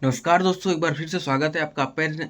नमस्कार दोस्तों, एक बार फिर से स्वागत है आपका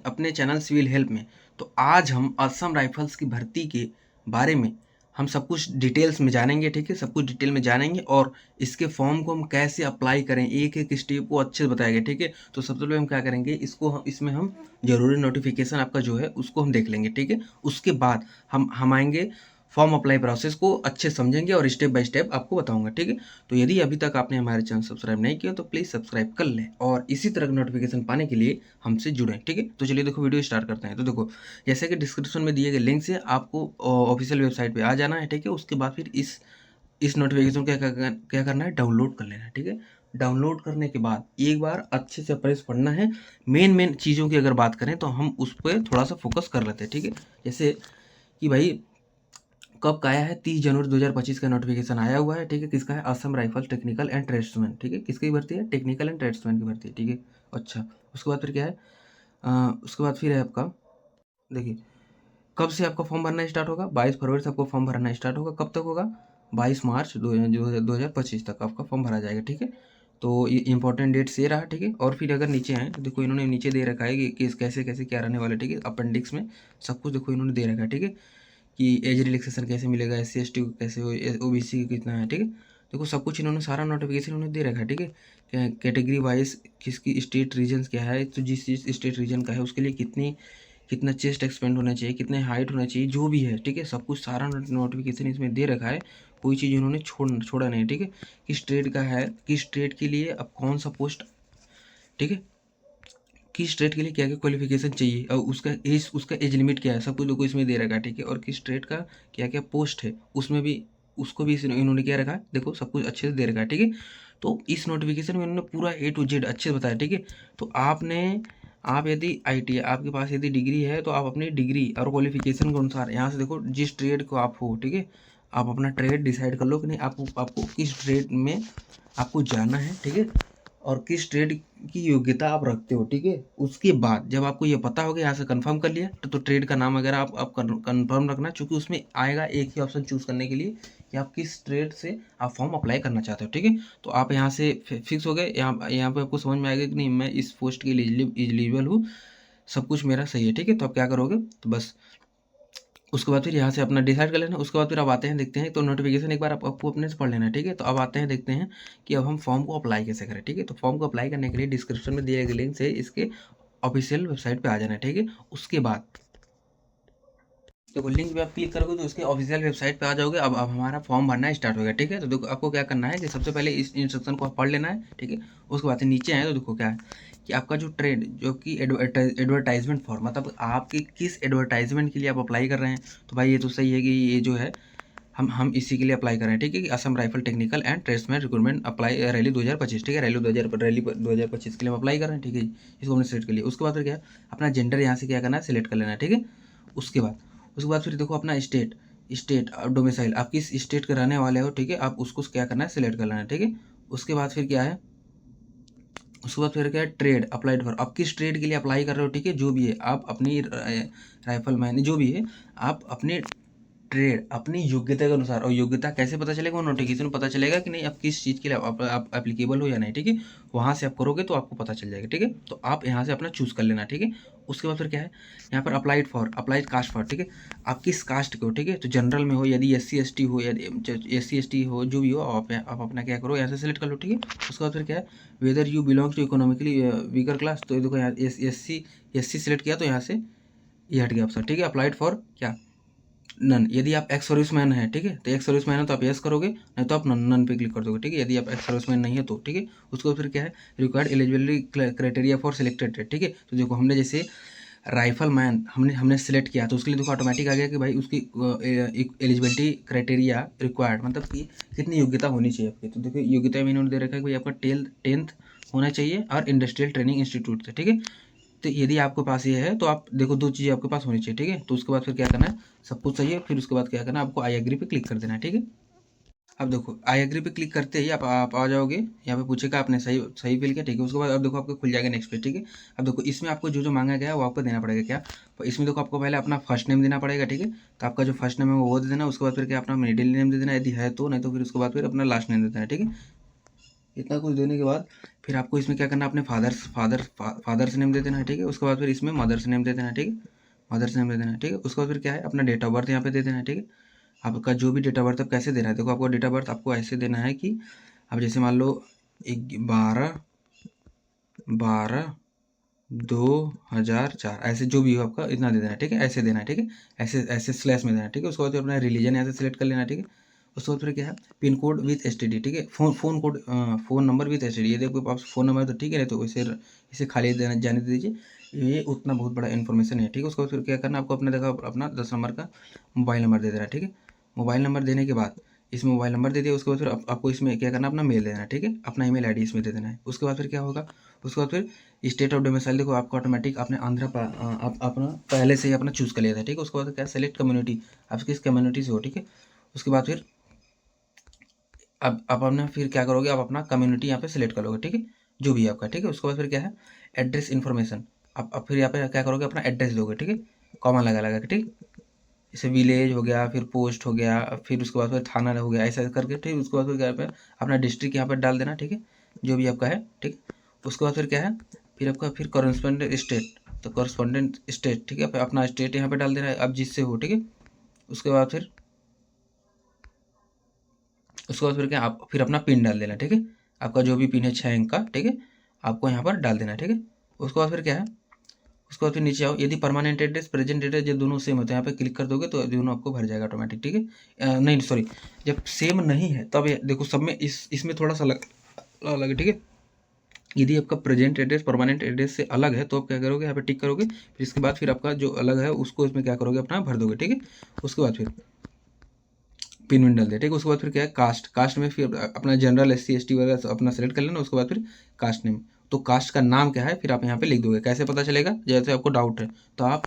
अपने चैनल सिविल हेल्प में। तो आज हम असम राइफल्स की भर्ती के बारे में हम सब कुछ डिटेल्स में जानेंगे, ठीक है। सब कुछ डिटेल में जानेंगे और इसके फॉर्म को हम कैसे अप्लाई करें, एक एक स्टेप को अच्छे से बताएंगे, ठीक है। तो सबसे पहले हम क्या करेंगे, इसमें हम जरूरी नोटिफिकेशन आपका जो है उसको हम देख लेंगे, ठीक है। उसके बाद हम आएंगे फॉर्म अप्लाई प्रोसेस को अच्छे से समझेंगे और स्टेप बाय स्टेप आपको बताऊंगा, ठीक है। तो यदि अभी तक आपने हमारे चैनल सब्सक्राइब नहीं किया तो प्लीज़ सब्सक्राइब कर लें और इसी तरह का नोटिफिकेशन पाने के लिए हमसे जुड़ें, ठीक है। तो चलिए देखो, वीडियो स्टार्ट करते हैं। तो देखो, जैसे कि डिस्क्रिप्शन में दिए गए लिंक से आपको ऑफिशियल वेबसाइट पे आ जाना है, ठीक है। उसके बाद फिर इस नोटिफिकेशन को क्या करना है, डाउनलोड कर लेना है, ठीक है। डाउनलोड करने के बाद एक बार अच्छे से प्रेस पढ़ना है। मेन मेन चीज़ों की अगर बात करें तो हम उस पर थोड़ा सा फोकस कर लेते हैं, ठीक है। जैसे कि भाई कब का आया है, 30 जनवरी 2025 का नोटिफिकेशन आया हुआ है, ठीक है। किसका है, Assam rifles technical and tradesman, ठीक है। किसकी भर्ती है, टेक्निकल एंड ट्रेड्समैन की भर्ती है, ठीक है। अच्छा, उसके बाद फिर क्या है, उसके बाद फिर है आपका, देखिए, कब से आपका फॉर्म भरना स्टार्ट होगा, 22 फरवरी से आपको फॉर्म भरना स्टार्ट होगा। कब तक होगा, 22 मार्च 2025 तक आपका फॉर्म भरा जाएगा, ठीक है। तो ये इंपॉर्टेंट डेट्स ये रहा, ठीक है। और फिर अगर नीचे आए तो देखो, इन्होंने नीचे दे रखा है कि कैसे कैसे क्या रहने वाला है, ठीक है। अपेंडिक्स में सब कुछ देखो इन्होंने दे रखा है, ठीक है। कि एज रिलैक्सेशन कैसे मिलेगा, SC ST को कैसे हो, OBC का कितना है, ठीक है। देखो सब कुछ इन्होंने सारा नोटिफिकेशन उन्होंने दे रखा है, ठीक है। कैटेगरी वाइज किसकी स्टेट रीजन्स क्या है, तो जिस स्टेट रीजन का है उसके लिए कितना चेस्ट एक्सपेंड होना चाहिए, कितने हाइट होना चाहिए, जो भी है, ठीक है। सब कुछ सारा नोटिफिकेशन इसमें दे रखा है। कोई चीज़ उन्होंने छोड़ा नहीं, ठीक है। किस स्टेट का है, किस स्टेट के लिए अब कौन सा पोस्ट, ठीक है। किस स्टेट के लिए क्या क्या क्वालिफिकेशन चाहिए और उसका एज लिमिट क्या है, सब कुछ देखो इसमें दे रखा है, ठीक है। और किस स्टेट का क्या क्या पोस्ट है उसमें भी, उसको भी इन्होंने क्या रखा है, देखो सब कुछ अच्छे से दे रखा है, ठीक है। तो इस नोटिफिकेशन में इन्होंने पूरा A to Z अच्छे से बताया, ठीक है। तो आप यदि ITI आपके पास यदि डिग्री है तो आप अपनी डिग्री और क्वालिफिकेशन के अनुसार यहाँ से देखो जिस ट्रेड को आप हो, ठीक है। आप अपना ट्रेड डिसाइड कर लो कि नहीं, आपको किस ट्रेड में आपको जाना है, ठीक है। और किस ट्रेड की योग्यता आप रखते हो, ठीक है। उसके बाद जब आपको ये पता हो गया, यहाँ से कंफर्म कर लिया, तो ट्रेड का नाम वगैरह आप कंफर्म रखना, क्योंकि उसमें आएगा एक ही ऑप्शन चूज करने के लिए कि आप किस ट्रेड से आप फॉर्म अप्लाई करना चाहते हो, ठीक है। तो आप यहाँ से फिक्स हो गए, यहाँ पे आपको समझ में आएगा कि नहीं, मैं इस पोस्ट के लिए एलिजिबल हूँ, सब कुछ मेरा सही है, ठीक है। तो आप क्या करोगे, तो बस उसके बाद फिर यहाँ से अपना डिसाइड कर लेना। उसके बाद फिर अब आते हैं, देखते हैं, तो नोटिफिकेशन एक बार आपको अपने से पढ़ लेना है, ठीक है। तो अब आते हैं, देखते हैं कि अब हम फॉर्म को अप्लाई कैसे करें, ठीक है। तो फॉर्म को अप्लाई करने के लिए डिस्क्रिप्शन में दिए गए लिंक से इसके ऑफिशियल वेबसाइट पे आ जाना है, ठीक है। उसके बाद देखो, लिंक पे आप क्लिक करोगे तो उसके ऑफिशियल वेबसाइट पे आ जाओगे। अब हमारा फॉर्म भरना स्टार्ट हो गया, ठीक है। तो देखो आपको क्या करना है कि सबसे पहले इस इंस्ट्रक्शन को आप पढ़ लेना है, ठीक है। उसके बाद से नीचे आए तो देखो क्या है कि आपका जो ट्रेड, जो कि एडवर्टाइजमेंट फॉर्म, मतलब आपकी किस एडवर्टाइजमेंट के लिए आप अप्लाई कर रहे हैं। तो भाई ये तो सही है कि ये जो है हम इसी के लिए अप्लाई कर रहे हैं, ठीक है। कि Assam rifle technical and tradesman recruitment apply rally 2025, ठीक है। रैली 2025 के लिए हम अप्लाई कर रहे हैं, ठीक है। इसको हमने सेलेक्ट कर लिया। उसके बाद फिर क्या है, अपना जेंडर यहाँ से क्या करना है, सिलेक्ट कर लेना है, ठीक है। उसके बाद फिर देखो अपना स्टेट और डोमिसाइल, आप किस स्टेट के रहने वाले हो, ठीक है। आप उसको क्या करना है, सिलेक्ट कर लेना है, ठीक है। उसके बाद फिर क्या है, उसके बाद फिर क्या है, ट्रेड अप्लाइड फॉर, आप किस ट्रेड के लिए अप्लाई कर रहे हो, ठीक है। जो भी है आप अपनी राइफल मैन जो भी है, आप अपने ट्रेड अपनी योग्यता के अनुसार, और योग्यता कैसे पता चलेगा, वो नोटिफिकेशन में पता चलेगा कि नहीं आप किस चीज़ के लिए आप एप्लीकेबल हो या नहीं, ठीक है। वहाँ से आप करोगे तो आपको पता चल जाएगा, ठीक है। तो आप यहाँ से अपना चूज़ कर लेना, ठीक है। उसके बाद फिर क्या है, यहाँ पर अप्लाइड कास्ट फॉर, ठीक है। आप किस कास्ट के हो, ठीक है। तो जनरल में हो, यदि SC ST हो, यदि SC ST हो, जो भी हो, आप अपना क्या करो, यहाँ से सेलेक्ट कर लो, ठीक है। उसके बाद फिर क्या है, whether you belongs to economically weaker class, तो देखो यहाँ SC सेलेक्ट किया तो यहाँ से ये हट गया ऑप्शन, ठीक है। अप्लाइड फॉर क्या, नन, यदि आप एक्स सर्विसमैन है, ठीक है। तो एक्स सर्विसमैन है तो आप यस करोगे, नहीं तो आप नन पे क्लिक कर दोगे, ठीक है। यदि आप एक्स सर्विसमैन नहीं है तो, ठीक है। उसके बाद फिर क्या है, required eligibility criteria for selected, ठीक है। तो देखो हमने जैसे राइफल मैन हमने सेलेक्ट किया, तो उसके लिए देखो ऑटोमेटिक आ गया कि भाई उसकी एलिजिबिलिटी क्राइटेरिया रिक्वायर्ड, मतलब कि कितनी योग्यता होनी चाहिए आपकी। तो देखो योग्यता में इन्होंने दे रखा है कि भाई आपका 10th होना चाहिए और इंडस्ट्रियल ट्रेनिंग इंस्टीट्यूट से, ठीक है। तो यदि आपके पास ये है तो आप देखो, दो चीज़ें आपके पास होनी चाहिए, ठीक है। तो उसके बाद फिर क्या करना है, सब कुछ सही है, फिर उसके बाद क्या करना है, आपको आई एग्री पे क्लिक कर देना है, ठीक है। अब देखो आई एग्री पे क्लिक करते ही आप आ जाओगे, यहाँ पे पूछेगा आपने सही सही फिल किया, ठीक है। उसके बाद अब देखो आपको खुल जाएगा नेक्स्ट पे, ठीक है। अब देखो इसमें आपको जो जो मांगा गया है वो आपको देना पड़ेगा, क्या। तो इसमें देखो आपको पहले अपना फर्स्ट नेम देना पड़ेगा, ठीक है। तो आपका जो फर्स्ट नेम है वो दे देना। उसके बाद फिर क्या, अपना मिडिल नेम दे देना यदि है तो, नहीं तो फिर उसके बाद फिर अपना लास्ट नेम दे देना, ठीक है। इतना कुछ देने के बाद फिर आपको इसमें क्या करना है, अपने फादर्स नेम दे देना है, ठीक है। उसके बाद फिर इसमें मदर्स नेम दे देना है, ठीक है, मदर्स नेम दे देना है, ठीक है। उसके बाद फिर क्या है, अपना डेट ऑफ बर्थ यहाँ पे दे देना है, ठीक है। आपका जो भी डेट ऑफ बर्थ, अब कैसे देना है, देखो आपको डेट ऑफ बर्थ आपको ऐसे देना है कि अब जैसे मान लो 12/12/2004, ऐसे जो भी हो आपका इतना दे देना है, ठीक है, ऐसे देना है, ठीक है, ऐसे ऐसे स्लैश में देना है, ठीक है। उसके बाद फिर अपना रिलीजन ऐसे सेलेक्ट कर लेना है, ठीक है। उसके बाद फिर क्या है, पिन कोड विथ एसटीडी, ठीक है, phone code, phone number with STD. ये देखो आप फ़ोन नंबर तो ठीक है, नहीं तो इसे खाली देना जाने दीजिए, ये उतना बहुत बड़ा इन्फॉर्मेशन है, ठीक है। उसके बाद फिर क्या करना है आपको, अपना देखो अपना 10 नंबर का मोबाइल नंबर दे देना है, ठीक है। मोबाइल नंबर देने के बाद इसमें मोबाइल नंबर दे दिया, उसके बाद फिर आपको इसमें क्या करना है, अपना मेल देना है, ठीक है, अपना ईमेल आईडी इसमें दे देना है। उसके बाद फिर क्या होगा, उसके बाद फिर स्टेट ऑफ डोमिसाइल देखो आपको ऑटोमेटिक आपने आप अपना पहले से ही अपना चूज़ कर लिया था, ठीक है। उसके बाद क्या, सेलेक्ट कम्युनिटी, आप किस कम्युनिटी से हो, ठीक है। उसके बाद फिर अब आप अपना फिर क्या करोगे, आप अपना कम्युनिटी यहाँ पे सिलेक्ट कर लोगे, ठीक है, जो भी है आपका, ठीक है। उसके बाद फिर क्या है, एड्रेस इन्फॉर्मेशन, आप फिर यहाँ पे क्या करोगे, अपना एड्रेस दोगे, ठीक है, कॉमा लगा लगा के, ठीक। जैसे विलेज हो गया, फिर पोस्ट हो गया, फिर उसके बाद फिर थाना हो गया, ऐसा करके, ठीक। उसके बाद फिर क्या पे अपना डिस्ट्रिक्ट यहाँ पर डाल देना, ठीक है, जो भी आपका है, ठीक। उसके बाद फिर क्या है, फिर आपका फिर कॉरेस्पॉन्डेंट स्टेट, तो कॉरेस्पॉन्डेंट स्टेट, ठीक है, अपना स्टेट यहाँ पे डाल देना है अब जिससे हो, ठीक है। उसके बाद फिर क्या, आप फिर अपना पिन डाल देना, ठीक है, आपका जो भी पिन है 6 अंक का, ठीक है, आपको यहाँ पर डाल देना है, ठीक है। उसके बाद फिर क्या है, उसके बाद फिर नीचे आओ, यदि परमानेंट एड्रेस प्रेजेंट एड्रेस जो दोनों सेम होते हैं, यहाँ पे क्लिक कर दोगे तो दोनों आपको भर जाएगा ऑटोमेटिक, ठीक है। नहीं सॉरी, जब सेम नहीं है तब ये देखो सब में इसमें थोड़ा सा अलग अलग है, ठीक है। यदि आपका प्रेजेंट एड्रेस परमानेंट एड्रेस से अलग है तो आप क्या करोगे, यहाँ पे टिक करोगे, फिर इसके बाद फिर आपका जो अलग है उसको इसमें क्या करोगे, अपना भर दोगे, ठीक है। उसके बाद फिर पिन विन डाल दिया, ठीक है। उसके बाद फिर क्या है, कास्ट में फिर अपना जनरल SC ST वगैरह अपना सेलेक्ट कर लेना। उसके बाद फिर कास्ट नेम, तो कास्ट का नाम क्या है फिर आप यहाँ पे लिख दोगे। कैसे पता चलेगा, जैसे आपको डाउट है तो आप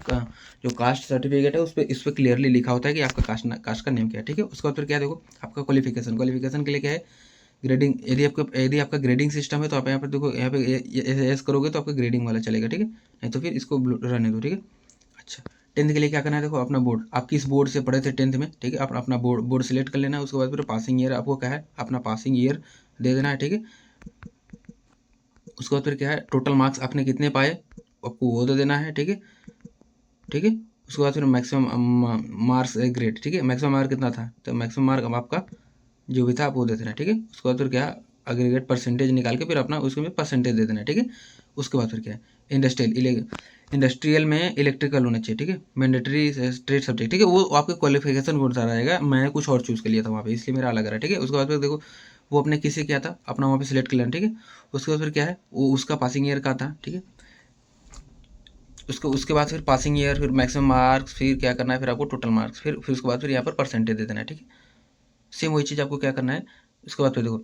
जो कास्ट सर्टिफिकेट है इस पर क्लियरली लिखा होता है कि आपका कास्ट का नेम क्या है, ठीक है। उसके बाद फिर क्या देखो, आपका क्वालिफिकेशन के लिए क्या है, ग्रेडिंग, यदि आपका ग्रेडिंग सिस्टम है तो आप यहाँ पर देखो, यहाँ पे एस करोगे तो आपका ग्रेडिंग वाला चलेगा, ठीक है, नहीं तो फिर इसको रहने दो, ठीक है। अच्छा, 10th के लिए क्या करना है, देखो अपना बोर्ड, आप किस बोर्ड से पढ़े थे 10th में, ठीक है, अपना बोर्ड सिलेक्ट कर लेना है। उसके बाद फिर पासिंग ईयर आपको क्या है, अपना पासिंग ईयर दे देना है, ठीक है। उसके बाद फिर क्या है, टोटल मार्क्स आपने कितने पाए आपको वो दे देना है, ठीक है, ठीक है। उसके बाद फिर मैक्सिमम मार्क्स ग्रेड, ठीक है, मैक्सिमम मार्क कितना था, तो मैक्सिमम मार्क आपका जो भी था आप वो दे देना, ठीक है। उसके बाद फिर क्या, एग्रीगेट परसेंटेज निकाल के फिर अपना उसमें परसेंटेज दे देना, ठीक है। उसके बाद फिर क्या है, इंडस्ट्रियल में इलेक्ट्रिकल होना चाहिए, ठीक है, मैंडेटरी ट्रेड सब्जेक्ट, ठीक है, वो आपके क्वालिफिकेशन बहुत सारा रहेगा, मैं कुछ और चूज़ कर लिया था वहाँ पे इसलिए मेरा अलग रहा, ठीक है। उसके बाद फिर देखो वो अपने किसी क्या था अपना वहाँ पे सिलेक्ट कर लेना, ठीक है। उसके बाद फिर क्या है, वो उसका पासिंग ईयर का था, ठीक है। उसके बाद फिर पासिंग ईयर, फिर मैक्सिमम मार्क्स, फिर क्या करना है, फिर आपको टोटल मार्क्स, फिर उसके बाद फिर यहाँ पर परसेंटेज दे देना है, ठीक है। सेम वही चीज़ आपको क्या करना है। उसके बाद फिर देखो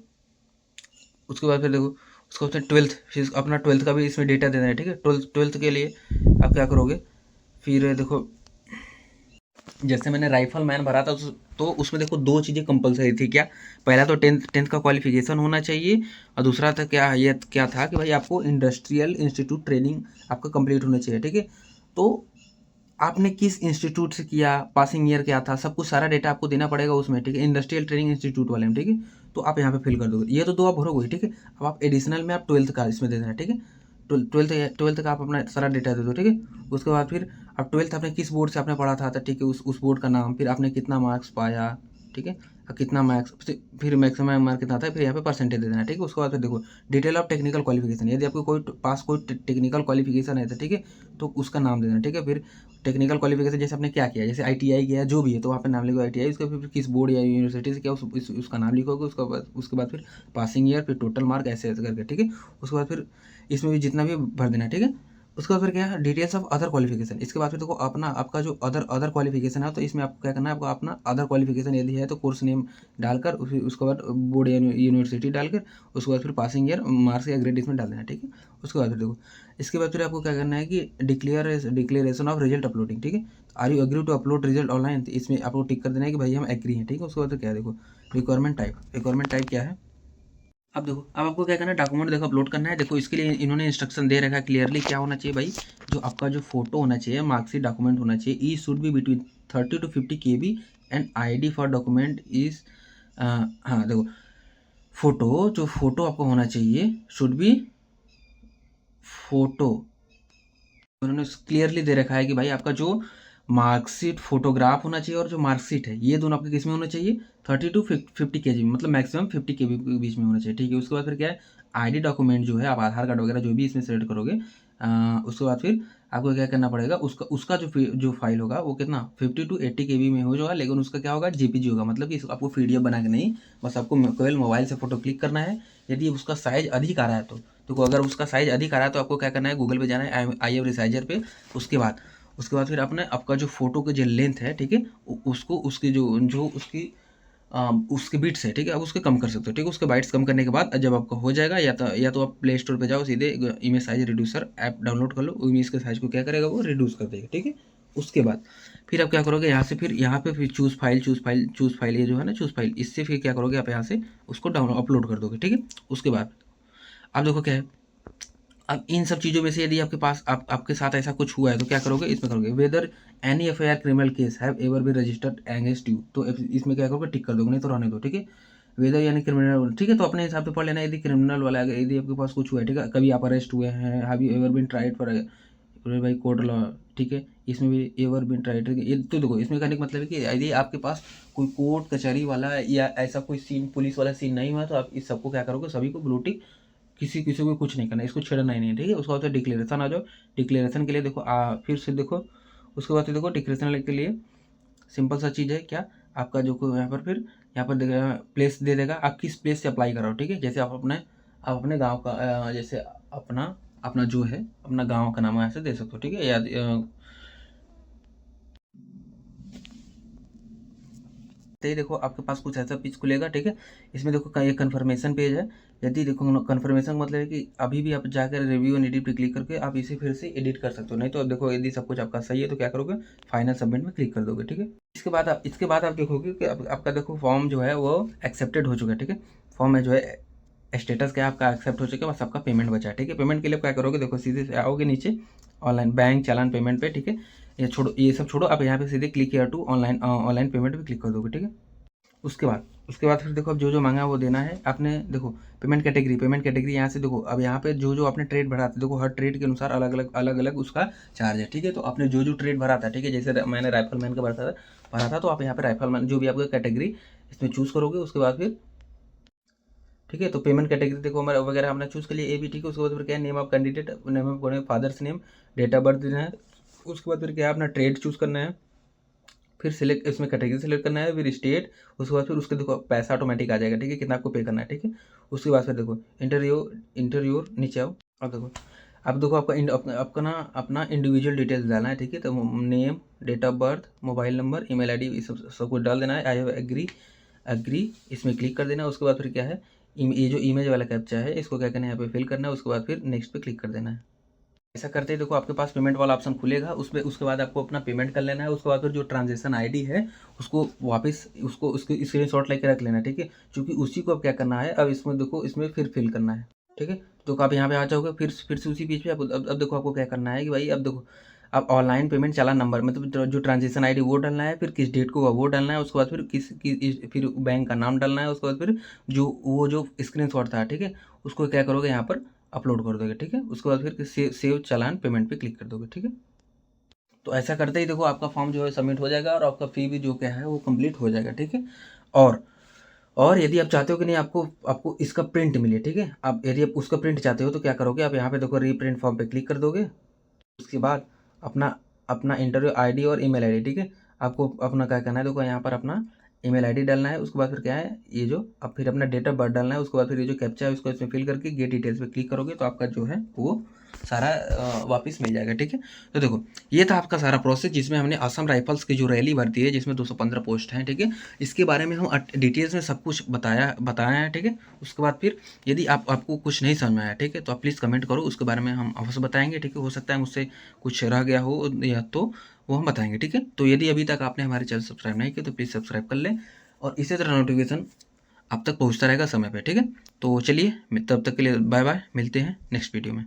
उसके बाद फिर देखो उसके बाद फिर ट्वेल्थ, फिर अपना ट्वेल्थ का भी इसमें डेटा देना है, ठीक है। ट्वेल्थ के लिए आप क्या करोगे, फिर देखो जैसे मैंने राइफल मैन भरा था तो उसमें देखो दो चीज़ें कंपलसरी थी, क्या, पहला तो टेंथ का क्वालिफिकेशन होना चाहिए, और दूसरा था क्या था कि भाई आपको इंडस्ट्रियल इंस्टीट्यूट ट्रेनिंग आपका कंप्लीट होना चाहिए, ठीक है। तो आपने किस इंस्टीट्यूट से किया, पासिंग ईयर क्या था, सब कुछ सारा डेटा आपको देना पड़ेगा उसमें, ठीक है, इंडस्ट्रियल ट्रेनिंग इंस्टीट्यूट वाले में, ठीक है। तो आप यहाँ पे फिल कर दोगे, ये तो दो आप भरोगे, ठीक है। अब आप एडिशनल में आप ट्वेल्थ का इसमें दे देना, ठीक है। ट्वेल्थ का आप अपना सारा डेटा दे दो, ठीक है। उसके बाद फिर अब ट्वेल्थ आपने किस बोर्ड से आपने पढ़ा था, ठीक है, उस बोर्ड का नाम, फिर आपने कितना मार्क्स पाया, ठीक है, और कितना मार्क्स, फिर मैक्सिमम मार्क कितना था, फिर यहाँ पे परसेंटेज दे देना, ठीक है। उसके बाद फिर देखो डिटेल ऑफ टेक्निकल क्वालिफिकेशन, यदि आपको कोई टेक्निकल क्वालिफिकेशन है तो ठीक है, तो उसका नाम दे देना, ठीक है। फिर टेक्निकल क्वालिफिकेशन जैसे आपने क्या किया, जैसे ITI किया जो भी है तो वहाँ पे नाम लिखो ITI, उसका फिर किस बोर्ड या यूनिवर्सिटी से किया उसका नाम लिखोगे। उसके बाद फिर पासिंग ईयर, फिर टोटल मार्क, ऐसे ऐसे करके, ठीक है। उसके बाद फिर इसमें भी जितना भी भर देना, ठीक है। उसके बाद फिर क्या है, डिटेल्स ऑफ अदर क्वालिफिकेशन, इसके बाद फिर देखो अपना आपका जो अदर क्वालिफिकेशन है तो इसमें आपको क्या करना है, आपको अपना अदर क्वालिफिकेशन यदि है तो कोर्स नेम डालकर उसके बाद बोर्ड या यूनिवर्सिटी डालकर उसके बाद फिर पासिंग ईयर, मार्क्स या ग्रेड इसमें डाल देना, ठीक है। उसके बाद फिर देखो इसके बाद फिर आपको क्या करना है कि डिक्लेरेशन ऑफ रिजल्ट अपलोडिंग, ठीक है। Are you agree to upload result online, तो इसमें आपको टिक कर देना है कि भाई हम एग्री हैं, ठीक है। उसके बाद क्या है, देखो रिक्वायरमेंट टाइप क्या है। अब देखो अब आपको क्या करना है, डॉक्यूमेंट देखो अपलोड करना है। देखो इसके लिए इन्होंने इंस्ट्रक्शन दे रखा है क्लियरली, क्या होना चाहिए भाई, जो आपका जो फोटो होना चाहिए, मार्कशीट डॉक्यूमेंट होना चाहिए, it should be between 30 to 50 KB and ID for document is, हाँ देखो जो फ़ोटो आपको होना चाहिए शुड बी फ़ोटो, उन्होंने क्लियरली दे रखा है कि भाई आपका जो मार्कशीट फोटोग्राफ होना चाहिए और जो मार्कशीट है ये दोनों आपके किस में होना चाहिए 30 टू 50 के जी, मतलब मैक्सिमम 50 के बीच में होना चाहिए, ठीक है। उसके बाद फिर क्या है, आईडी डॉक्यूमेंट जो है आप आधार कार्ड वगैरह जो भी इसमें सेलेक्ट करोगे, उसके बाद फिर आपको क्या करना पड़ेगा, उसका उसका जो फाइल होगा वो कितना 50 टू 80 के बी में हो जाएगा, लेकिन उसका क्या होगा जेपीजी होगा, मतलब कि आपको पीडीएफ बना के नहीं, बस आपको केवल मोबाइल से फोटो क्लिक करना है। यदि उसका साइज अधिक आ रहा है तो अगर उसका साइज अधिक आ रहा है तो आपको क्या करना है, गूगल पे जाना है आई एम रिसाइजर पे। उसके बाद फिर आपने आपका जो फोटो की जो लेंथ है, ठीक है, उसको उसकी जो उसकी उसके बिट्स है, ठीक है, आप उसके कम कर सकते हो, ठीक है। उसके बाइट्स कम करने के बाद जब आपका हो जाएगा, या तो आप प्ले स्टोर पे जाओ, सीधे image size reducer app download कर लो, इमेज के साइज को क्या करेगा, वो रिड्यूस कर देगा, ठीक है। उसके बाद फिर आप क्या करोगे, यहाँ पे फिर चूज़ फाइल ये जो है ना चूज़ फाइल, इससे फिर क्या करोगे आप यहाँ से उसको डाउनलोड अपलोड कर दोगे, ठीक है। उसके बाद आप देखो क्या है, अब इन सब चीज़ों में से यदि आपके पास आपके साथ ऐसा कुछ हुआ है तो क्या करोगे, इसमें करोगे whether any FIR criminal case have ever been registered against you, तो इसमें क्या करोगे, टिक कर दोगे, नहीं तो रहने दो, ठीक है। वेदर यानी क्रिमिनल, ठीक है, तो अपने हिसाब से पढ़ लेना, यदि क्रिमिनल वाला है, यदि आपके पास कुछ हुआ है, ठीक है, कभी आप अरेस्ट हुए हैं, have you ever been tried for by court law, ठीक है, इसमें भी एवर बीन ट्राइड, ये तो देखो इसमें कहने का मतलब है कि यदि आपके पास कोई कोर्ट कचहरी वाला या ऐसा कोई सीन पुलिस वाला सीन नहीं हुआ तो आप इस सबको क्या करोगे, सभी को ब्लू टिक, किसी किसी को कुछ नहीं करना, इसको छेड़ना ही नहीं, ठीक है। उसके बाद डिक्लेरेशन आ जाओ, डिक्लेरेशन के लिए देखो फिर से देखो, उसके बाद फिर देखो डिक्लेरेशन के लिए सिंपल सा चीज़ है क्या, आपका जो यहाँ पर फिर यहाँ पर देगा प्लेस दे देगा, आप किस प्लेस से अप्लाई कराओ, ठीक है। जैसे आप अपने गांव का जैसे अपना अपना जो है अपना गांव का नाम ऐसे दे सकते हो, ठीक है, या ही देखो आपके पास कुछ ऐसा पेज खुलेगा, ठीक है। इसमें देखो ये कन्फर्मेशन पेज है, यदि देखो कन्फर्मेशन मतलब है कि अभी भी आप जाकर रिव्यू एंड एडिट पे क्लिक करके आप इसे फिर से एडिट कर सकते हो, नहीं तो अब देखो यदि सब कुछ आपका सही है तो क्या करोगे, फाइनल सबमिट में क्लिक कर दोगे, ठीक है। इसके बाद आप देखोगे कि आपका देखो फॉर्म जो है वो एक्सेप्टेड हो चुका है, ठीक है। फॉर्म में जो है स्टेटस क्या आपका एक्सेप्ट हो चुका है, बस आपका पेमेंट बचा है, ठीक है। पेमेंट के लिए क्या करोगे, देखो सीधे से आओगे नीचे ऑनलाइन बैंक चालान पेमेंट पे, ठीक है। ये सब छोड़ो, आप यहाँ पे सीधे क्लिक किया टू ऑनलाइन पेमेंट पे क्लिक कर दोगे, ठीक है। उसके बाद फिर देखो अब जो मांगा है वो देना है आपने, देखो पेमेंट कैटेगरी यहाँ से देखो, अब यहाँ पे जो आपने ट्रेड भरा था, देखो हर ट्रेड के अनुसार अलग अलग उसका चार्ज है, ठीक है। तो आपने जो ट्रेड भरा था, ठीक है, जैसे मैंने राइफलमैन का भरा था तो आप यहाँ पे राइफलमैन जो भी आपका कैटेगरी इसमें चूज़ करोगे। उसके बाद फिर ठीक है, तो पेमेंट कैटेगरी देखो हमारा वगैरह हमने चूज़ कर लिया, ए बी, ठीक है। उसके बाद फिर क्या है, name of candidate, name of father's name, date of birth देना है। उसके बाद फिर क्या है, अपना ट्रेड चूज़ करना है, फिर सिलेक्ट इसमें कैटेगरी सेलेक्ट करना है, फिर स्टेट। उसके बाद फिर उसके देखो पैसा ऑटोमेटिक आ जाएगा, ठीक है, कितना आपको पे करना है, ठीक है। उसके बाद फिर देखो इंटरव्यू नीचे आओ, अब देखो आपका ना अपना इंडिविजुअल डिटेल्स डालना है, ठीक है। तो name, date of birth, mobile number, email ID, ये सब कुछ डाल देना है। आई हैव एग्री इसमें क्लिक कर देना है। उसके बाद फिर क्या है, ये जो इमेज वाला कैप्चा है इसको क्या करना है, यहाँ पे फिल करना है। उसके बाद फिर नेक्स्ट पे क्लिक कर देना है। ऐसा करते ही देखो आपके पास पेमेंट वाला ऑप्शन खुलेगा, उसके बाद आपको अपना पेमेंट कर लेना है। उसके बाद फिर जो ट्रांजेक्शन आईडी है उसको वापस उसकी स्क्रीनशॉट लेके रख लेना, ठीक है, क्योंकि उसी को अब क्या करना है, अब इसमें देखो इसमें फिर फिल करना है, ठीक है। तो आप यहाँ पे आ जाओगे, फिर से उसी पेज पे अब देखो आपको क्या करना है कि भाई अब देखो अब ऑनलाइन पेमेंट चालान नंबर, मतलब जो ट्रांजेक्शन आईडी वो डालना है, फिर किस डेट को वो डालना है। उसके बाद फिर बैंक का नाम डालना है। उसके बाद फिर जो स्क्रीनशॉट था, ठीक है, उसको क्या करोगे यहाँ पर अपलोड कर दोगे, ठीक है। उसके बाद फिर सेव चालान पेमेंट पे क्लिक कर दोगे, ठीक है। तो ऐसा करते ही देखो आपका फॉर्म जो है सबमिट हो जाएगा और आपका फी भी जो क्या है वो कंप्लीट हो जाएगा, ठीक है। और और यदि आप चाहते हो कि नहीं आपको इसका प्रिंट मिले, ठीक है, आप यदि आप उसका प्रिंट चाहते हो तो क्या करोगे, आप यहाँ पे देखो रीप्रिंट फॉर्म पे क्लिक कर दोगे। उसके बाद अपना अपना इंटरव्यू आईडी और ईमेल आईडी, ठीक है, आपको अपना क्या करना है, देखो यहाँ पर अपना ईमेल आईडी डालना है। उसके बाद फिर क्या है, ये जो अब फिर अपना डेट ऑफ बर्थ डालना है। उसके बाद फिर ये जो कैप्चा है उसको इसमें फिल करके गेट डिटेल्स पे क्लिक करोगे तो आपका जो है वो सारा वापस मिल जाएगा, ठीक है। तो देखो ये था आपका सारा प्रोसेस जिसमें हमने असम राइफल्स की जो रैली भर्ती है जिसमें 215 पोस्ट हैं, ठीक है, इसके बारे में हम डिटेल्स में सब कुछ बताया है, ठीक है। उसके बाद फिर यदि आपको कुछ नहीं समझ में आया, ठीक है, तो आप प्लीज़ कमेंट करो, उसके बारे में हम अवश्य बताएंगे, ठीक है। हो सकता है मुझसे कुछ रह गया हो या तो वो हम बताएंगे, ठीक है। तो यदि अभी तक आपने हमारे चैनल सब्सक्राइब नहीं किया तो प्लीज़ सब्सक्राइब कर लें और इसी तरह नोटिफिकेशन आप तक पहुंचता रहेगा समय पे, ठीक है। तो चलिए तब तक के लिए बाय बाय, मिलते हैं नेक्स्ट वीडियो में।